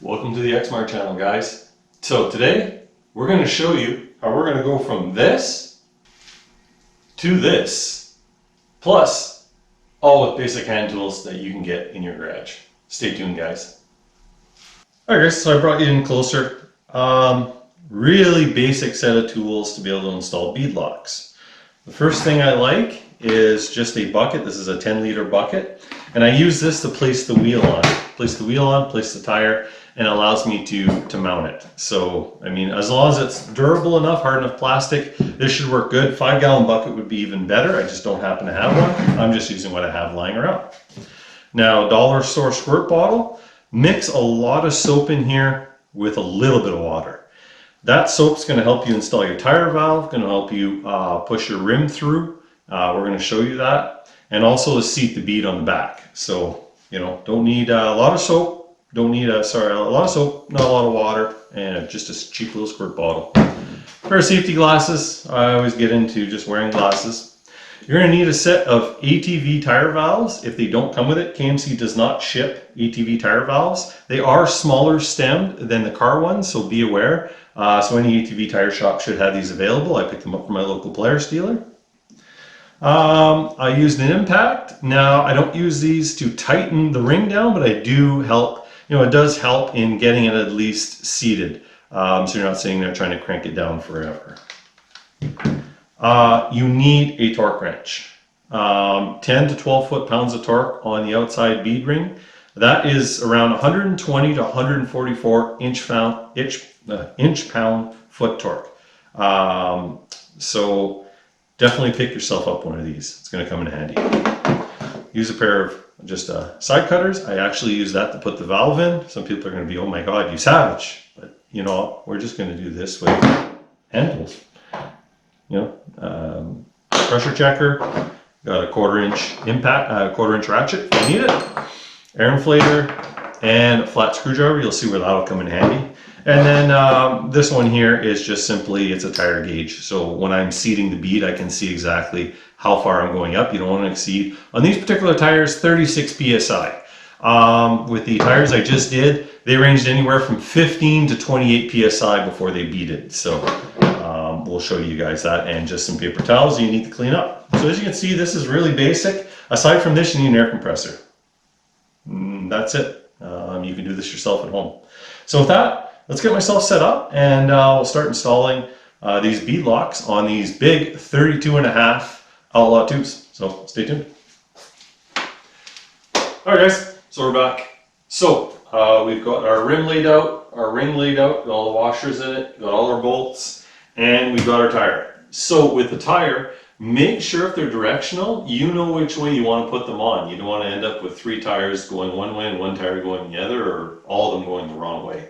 Welcome to the XMart channel, guys. So today we're going to show you how we're going to go from this to this, plus all with basic hand tools that you can get in your garage. Stay tuned, guys. Alright guys, so I brought you in closer. Really basic set of tools to be able to install beadlocks. The first thing I like is just a bucket. This is a 10-liter bucket, and I use this to place the wheel on. Place the wheel on, place the tire, and it allows me to mount it. So, I mean, as long as it's durable enough, hard enough plastic, this should work good. 5-gallon bucket would be even better. I just don't happen to have one. I'm just using what I have lying around. Now, dollar store squirt bottle. Mix a lot of soap in here with a little bit of water. That soap's going to help you install your tire valve, going to help you push your rim through. We're going to show you that. And also to seat the bead on the back. So, you know, don't need a lot of soap. Don't need a lot of soap, not a lot of water, and just a cheap little squirt bottle. Pair of safety glasses. I always get into just wearing glasses. You're going to need a set of ATV tire valves. If they don't come with it, KMC does not ship ATV tire valves. They are smaller stemmed than the car ones, so be aware. So any ATV tire shop should have these available. I picked them up from my local Polaris dealer. I used an impact. Now, I don't use these to tighten the ring down, but I do help. You know, it does help in getting it at least seated, so you're not sitting there trying to crank it down forever. You need a torque wrench. 10 to 12 foot-pounds of torque on the outside bead ring. That is around 120 to 144 inch-pound foot torque. So definitely pick yourself up one of these. It's going to come in handy. Use a pair of just side cutters. I actually use that to put the valve in. Some people are going to be, oh my god, you savage. But you know, we're just going to do this with hand tools. You know, pressure checker. Got a 1/4 inch impact, 1/4 inch ratchet if you need it. Air inflator and a flat screwdriver. You'll see where that'll come in handy. And then this one here is just simply, it's a tire gauge. So when I'm seating the bead, I can see exactly how far I'm going up. You don't want to exceed, on these particular tires, 36 PSI. With the tires I just did, they ranged anywhere from 15 to 28 PSI before they beaded. So we'll show you guys that, and just some paper towels you need to clean up. So as you can see, this is really basic. Aside from this, you need an air compressor. That's it. You can do this yourself at home. So with that, let's get myself set up, and we'll start installing these beadlocks on these big 32.5 Outlaw tubes. So stay tuned. Alright guys, so we're back. So we've got our rim laid out, our ring laid out, got all the washers in it, got all our bolts, and we've got our tire. So with the tire, make sure if they're directional, you know which way you want to put them on. You don't want to end up with 3 tires going one way and 1 tire going the other, or all of them going the wrong way.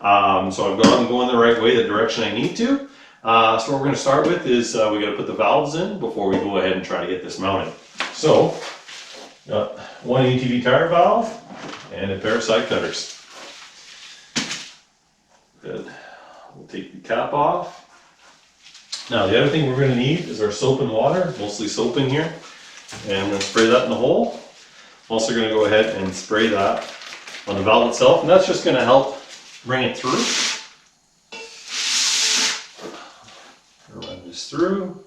So I've got them going the right way, the direction I need to. So what we're going to start with is we got to put the valves in before we go ahead and try to get this mounted. So, got 1 ATV tire valve and a pair of side cutters. Good. We'll take the cap off. Now the other thing we're going to need is our soap and water, mostly soap in here. And I'm going to spray that in the hole. I'm also going to go ahead and spray that on the valve itself, and that's just going to help bring it through. Run this through,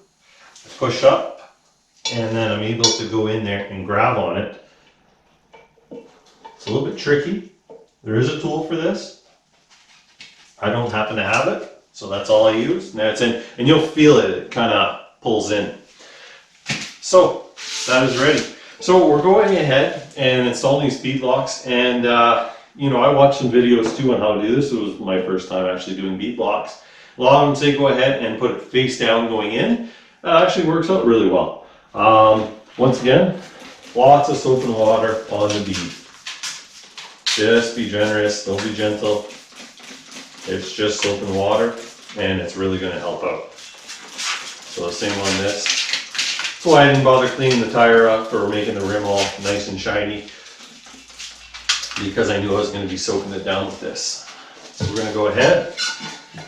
push up, and then I'm able to go in there and grab on it. It's a little bit tricky. There is a tool for this. I don't happen to have it, so that's all I use. Now it's in, and you'll feel it, it kind of pulls in. So that is ready. So we're going ahead and installing these beadlocks, and you know, I watched some videos too on how to do this. It was my first time actually doing beadlocks. A lot of them say go ahead and put it face down going in. That actually works out really well. Once again, lots of soap and water on the bead. Just be generous, don't be gentle. It's just soap and water, and it's really going to help out. So the same on this. That's why I didn't bother cleaning the tire up or making the rim all nice and shiny, because I knew I was going to be soaking it down with this. So we're going to go ahead,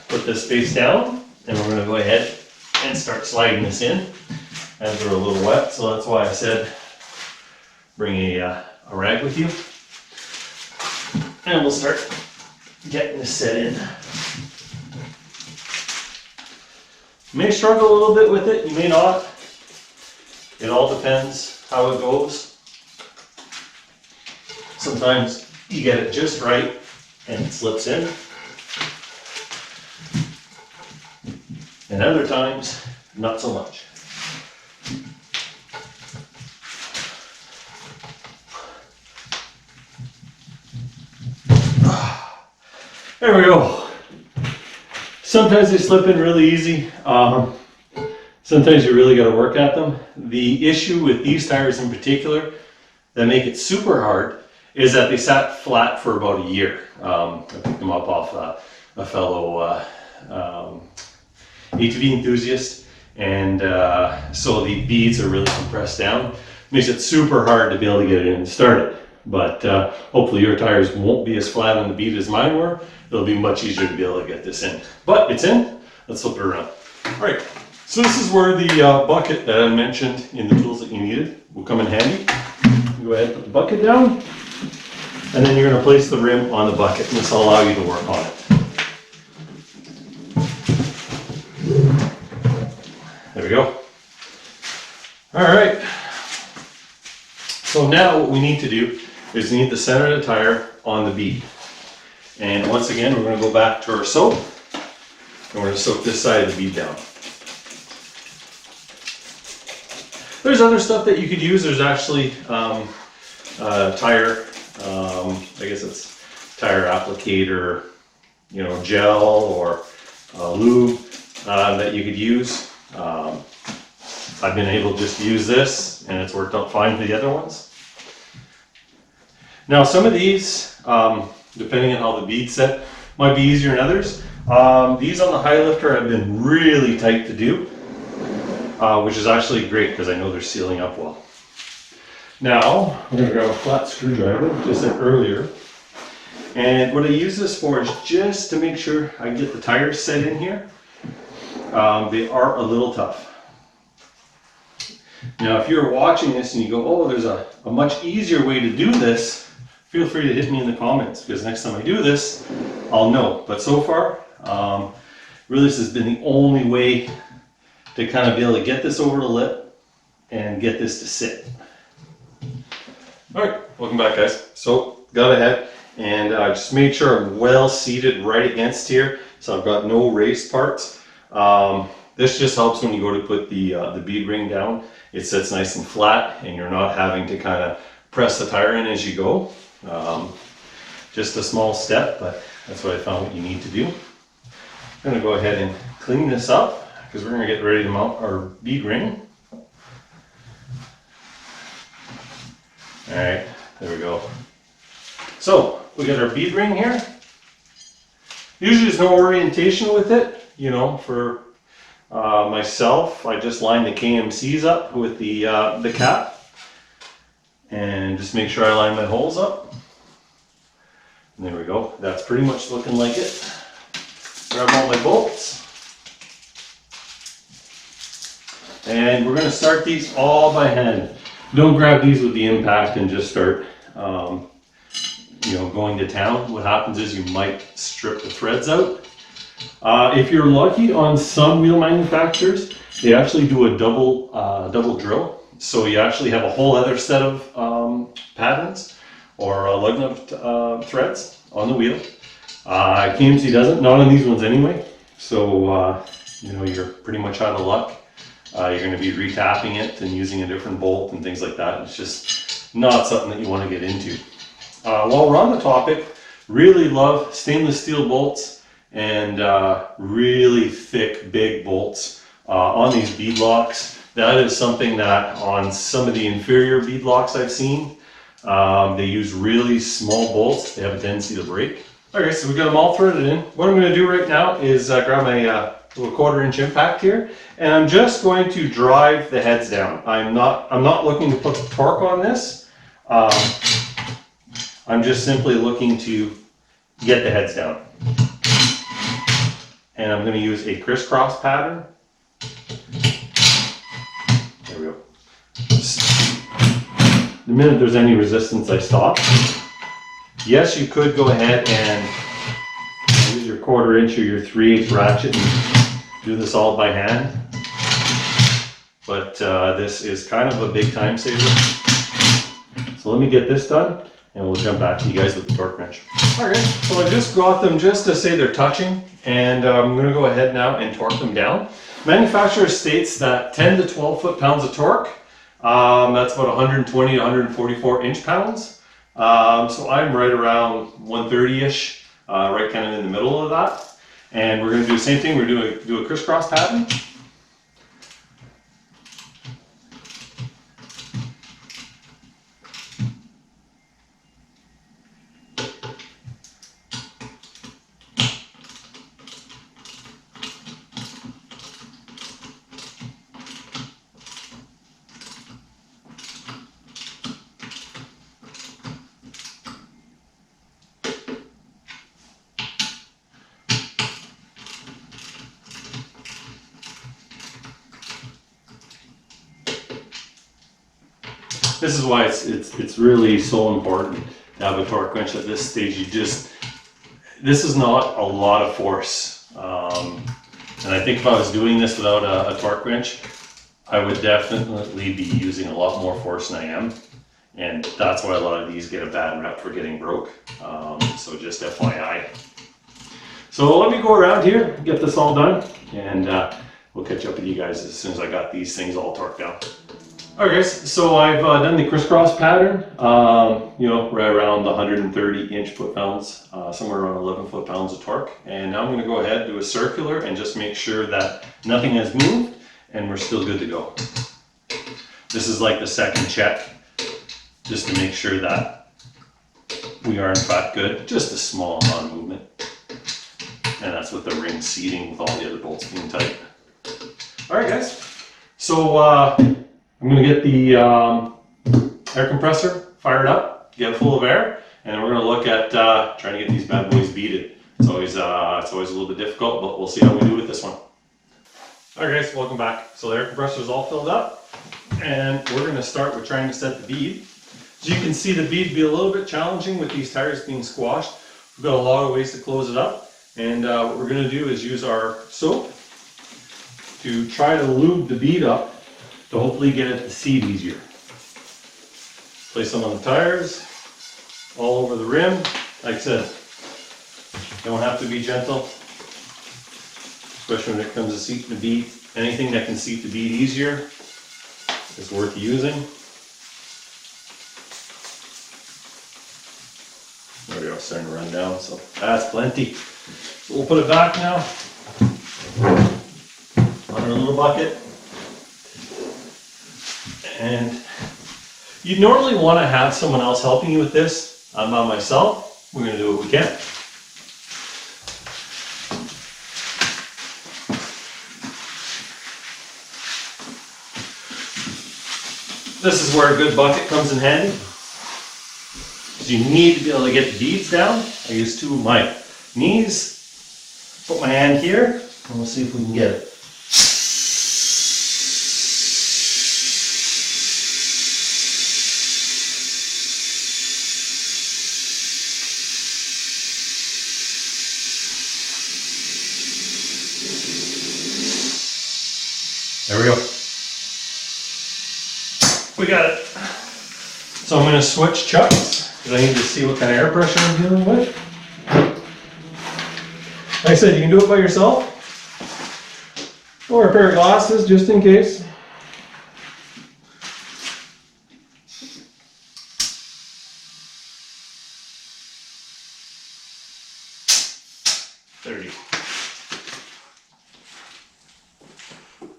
put this face down, and we're going to go ahead and start sliding this in. Hands are a little wet, so that's why I said bring a rag with you. And we'll start getting this set in. You may struggle a little bit with it, you may not. It all depends how it goes. Sometimes you get it just right and it slips in. And other times, not so much. There we go. Sometimes they slip in really easy. Sometimes you really got to work at them. The issue with these tires in particular that make it super hard is that they sat flat for about a year. I picked them up off a fellow ATV enthusiast, and so the beads are really compressed down. Makes it super hard to be able to get it in and start it. But hopefully your tires won't be as flat on the bead as mine were. It'll be much easier to be able to get this in. But it's in. Let's flip it around. All right. So this is where the bucket that I mentioned in the tools that you needed will come in handy. Go ahead and put the bucket down, and then you're going to place the rim on the bucket, and this will allow you to work on it. There we go. All right. So now what we need to do is we need to center the tire on the bead. And once again, we're going to go back to our soap, and we're going to soak this side of the bead down. There's other stuff that you could use. There's actually tire, I guess it's tire applicator, gel or lube that you could use. I've been able to just use this, and it's worked out fine for the other ones. Now some of these, depending on how the bead set, might be easier than others. These on the Highlifter have been really tight to do, which is actually great because I know they're sealing up well. Now, I'm going to grab a flat screwdriver, just like earlier. And what I use this for is just to make sure I get the tires set in here. They are a little tough. Now, if you're watching this and you go, oh, there's a much easier way to do this, feel free to hit me in the comments, because next time I do this, I'll know. But so far, really this has been the only way to kind of be able to get this over the lip and get this to sit. All right, welcome back, guys. So got ahead and just made sure I'm well seated right against here, so I've got no raised parts. This just helps when you go to put the bead ring down. It sits nice and flat, and you're not having to kind of press the tire in as you go. Just a small step, but that's what I found what you need to do. I'm going to go ahead and clean this up, because we're going to get ready to mount our bead ring. All right, there we go. So we got our bead ring here. Usually there's no orientation with it, for myself, I just line the KMCs up with the cap, and just make sure I line my holes up. And there we go. That's pretty much looking like it. Grab all my bolts. And we're going to start these all by hand. Don't grab these with the impact and just start, going to town. What happens is you might strip the threads out. If you're lucky, on some wheel manufacturers, they actually do a double drill. So you actually have a whole other set of patterns or lug nut threads on the wheel. KMC doesn't, not on these ones anyway. So you're pretty much out of luck. You're going to be retapping it and using a different bolt and things like that. It's just not something that you want to get into. While we're on the topic, really love stainless steel bolts and really thick, big bolts on these beadlocks. That is something that on some of the inferior beadlocks I've seen, they use really small bolts. They have a tendency to break. Okay, so we got them all threaded in. What I'm going to do right now is grab my little 1/4" impact here, and I'm just going to drive the heads down. I'm not looking to put torque on this. I'm just simply looking to get the heads down. And I'm going to use a crisscross pattern. There we go. The minute there's any resistance, I stop. Yes, you could go ahead and 1/4 inch or your 3/8 ratchet and do this all by hand. But this is kind of a big time saver. So let me get this done and we'll jump back to you guys with the torque wrench. Alright, so I just got them just to say they're touching, and I'm going to go ahead now and torque them down. Manufacturer states that 10 to 12 foot-pounds of torque, that's about 120 to 144 inch-pounds. So I'm right around 130-ish, right kind of in the middle of that. And we're going to do the same thing, we're going to do a crisscross pattern. This is why it's really so important to have a torque wrench at this stage. This is not a lot of force. And I think if I was doing this without a torque wrench, I would definitely be using a lot more force than I am. And that's why a lot of these get a bad rep for getting broke. So just FYI. So let me go around here, get this all done, and we'll catch up with you guys as soon as I got these things all torqued down. Alright guys, so I've done the crisscross pattern, you know, right around the 130 inch foot-pounds, somewhere around 11 foot-pounds of torque. And now I'm going to go ahead and do a circular and just make sure that nothing has moved and we're still good to go. This is like the second check, just to make sure that we are in fact good. Just a small amount of movement. And that's with the ring seating with all the other bolts being tight. Alright guys, so I'm going to get the air compressor fired up, get it full of air, and we're going to look at trying to get these bad boys beaded. It's always a little bit difficult, but we'll see how we do with this one. Alright guys, welcome back. So the air compressor is all filled up, and we're going to start with trying to set the bead. As you can see, the bead be a little bit challenging with these tires being squashed. We've got a lot of ways to close it up, and what we're going to do is use our soap to try to lube the bead up to hopefully get it to seat easier. Place them on the tires, all over the rim. Like I said, don't have to be gentle, especially when it comes to seating the bead. Anything that can seat the bead easier is worth using. There we go, starting to run down, so that's plenty. So we'll put it back now on our little bucket. And you'd normally want to have someone else helping you with this. I'm by myself. We're going to do what we can. This is where a good bucket comes in handy, because you need to be able to get the beads down. I use two of my knees, put my hand here, and we'll see if we can get it. There we go. We got it. So I'm going to switch chucks because I need to see what kind of air pressure I'm dealing with. Like I said, you can do it by yourself, or a pair of glasses just in case.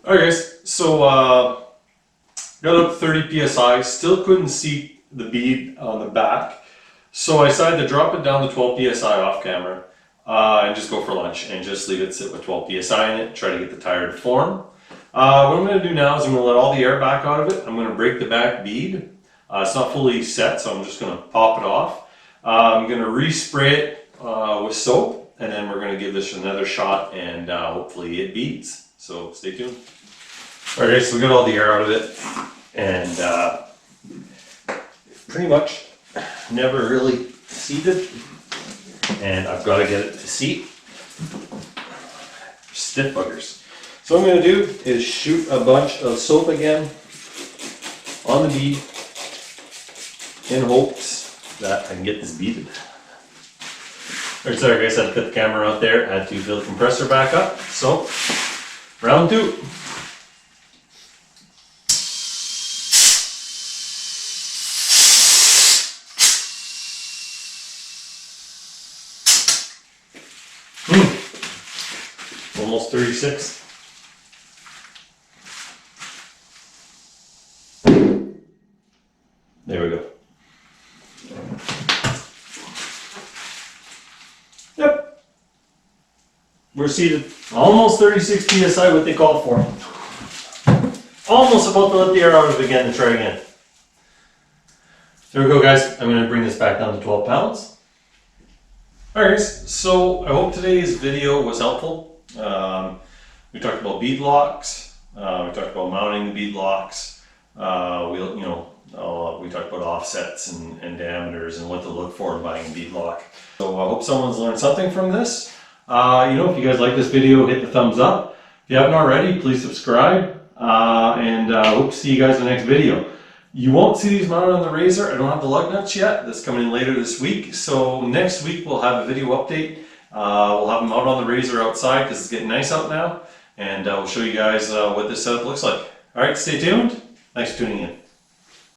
Alright guys, so got up 30 psi, still couldn't seat the bead on the back, so I decided to drop it down to 12 psi off camera and just go for lunch and just leave it sit with 12 psi in it, try to get the tire to form. What I'm going to do now is I'm going to let all the air back out of it. I'm going to break the back bead. It's not fully set, so I'm just going to pop it off. I'm going to respray it with soap, and then we're going to give this another shot, and hopefully it beads. So stay tuned. Alright, so we got all the air out of it, and pretty much never really seated, and I've got to get it to seat. Stiff buggers. So what I'm going to do is shoot a bunch of soap again on the bead in hopes that I can get this beaded. Alright, sorry guys, I had to cut the camera out there. I had to fill the compressor back up. So, round 2. Almost 36. There we go. Yep. We're seated almost 36 psi, what they call for. Almost about to let the air out of it again and try again. There we go, guys. I'm going to bring this back down to 12 pounds. Alright guys, so I hope today's video was helpful. We talked about beadlocks, we talked about mounting the beadlocks, we talked about offsets and diameters and what to look for in buying a beadlock. So I hope someone's learned something from this. If you guys like this video, hit the thumbs up. If you haven't already, please subscribe, and hope to see you guys in the next video. You won't see these mounted on the RZR. I don't have the lug nuts yet. That's coming in later this week. So next week we'll have a video update. We'll have them out on the RZR outside because it's getting nice out now. And we'll show you guys what this setup looks like. Alright, stay tuned. Thanks for tuning in.